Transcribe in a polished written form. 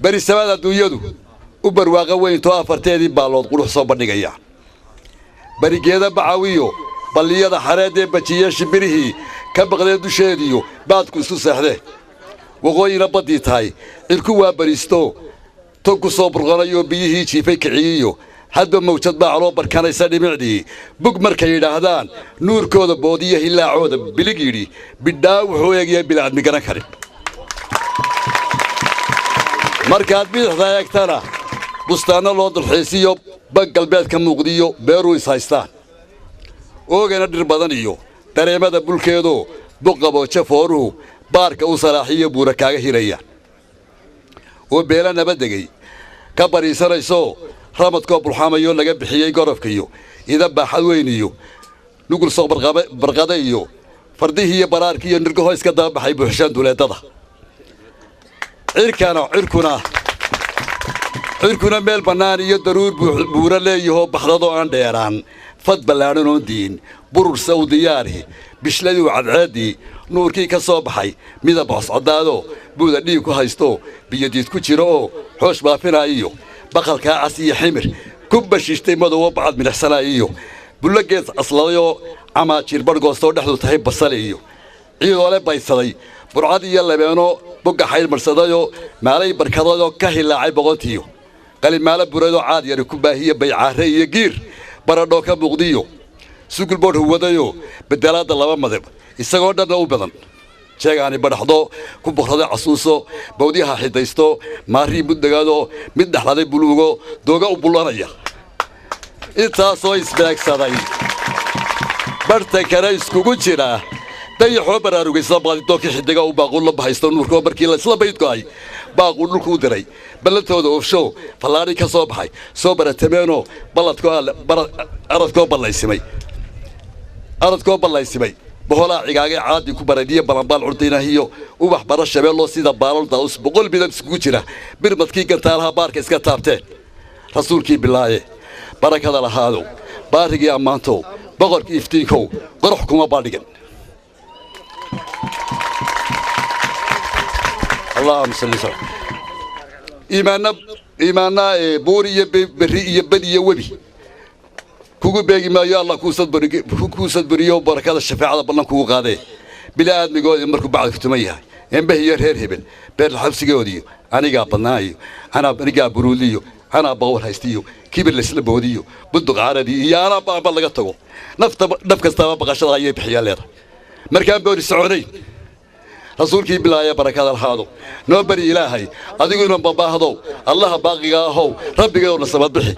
bari samada dunyadu u barwaaqa weyn to afarteedii baalood qurux soo bandhigaya barigeeda bacaawiyo balliyada xareed ee bajiya shibirihii ka baqdee dusheediyo baadku isu seexdee waqooyina badii tahay cirku waa bariisto tog ku soo burqanayo biyihii jiifay kiciyiyo hadba mawjad baa loo barkanaysa dhimicdii bug markay yidhaahdaan nuurkooda boodiya hilaacooda bilig yidhi bidhaa wuxuu eegaya bilaadmi garan karin markaad bidixda eegtana bustaanno loo dulxiisiyo bag galbeedka muuqdiyo beeruu is haystaan oogana dhir badan iyo dareemada bulkeedoo buqqabooje fooruhu baarka u salaaxiyo buura kaaga hirayaan oo beela nabadegay ka bariisanayso ramadkoo bulxaamayo laga bixiyey gorofka iyo ida baaxad weyn iyo nugul soo barqada iyo fardihii iyo baraarkii iyo nirgaho iska daba baxay buuxshaan duleedada cirkuna meel bannaan iyo daruur buura leeyahoo baxdadoo aan dheeraan fad ballaadhan oon diin burur saw diyaari bishladii cadceeddii nuurkii ka soo baxay midab coscadaadoo buuda dhiig ku haysto biyadiid ku jiro oo xoosh baafinaayiyo baqalkaa cas iyo ximir ku bashiishtay madowo bacad midhaxsanaayiyo bullo gees asladayoo camaajir barhgoostoo dhexdu tahay basale iyo ciidoole baysaday burcad iyo labeeno bogga xayl marsadayoo maalay barkadayoo ka hilaacay boqontiyo qalimaalo buradoo caad yari ku baahiye baycaare iyo giir baradhoo ka muuqdiyo sugul boodh huwadayoo bedelaadda laba madab isagoo dhanna u badan jeegaani badhaxdo ku boqrada casuuso bawdyaha xidaysto maarii mudnagaadoo mid dhexladay buluugo dooga u bullanaya intaasoo isbeegsaday barhta kale iskugu jira dayaxoo baraarugaysa baadidoonkii xidiga u baaquu la bahaysto nuurkoo markii laysla baydgo'ay baaquu dhulku u diray ballantooda ofshow fallaadhi ka soo baxay soo baratameenoo aradkoo ballaysimay boholaa cigaagay caadii ku baradiya balanbaal curdaynahiyo ubax bara shabeelloo sida baalal daa'us 100 midab iskugu jira birmadkii gantaalaha baarka iska taabteen rasuulkii bilaaye barakada lahaado baarigii ammaantow boqorkii iftiinkow qorox kuma baadhigan اللهم صل وسلم إيماننا بوري بري يبدي يوبي كوكو بيجي ما يا الله كوسد بريو بركة الشفاعة بالله كوكو قاضي بلا آدم يقول مركب بعد كتميها ينبه يرهر هبل بير الحبس جوديو أنا جاب نايو أنا جاب بروليو أنا باور هايستيو كبر لسنا بوديو بدق عربي يا أنا بالله قطعه نفك استوى بقاش الله يبحيالر مركب بوري السعودي rasuulkii bilaaya barakada lahaado noo bari ilaahay adiguna babahdo allah baaqiga ahow rabbiga oo nasabad bixi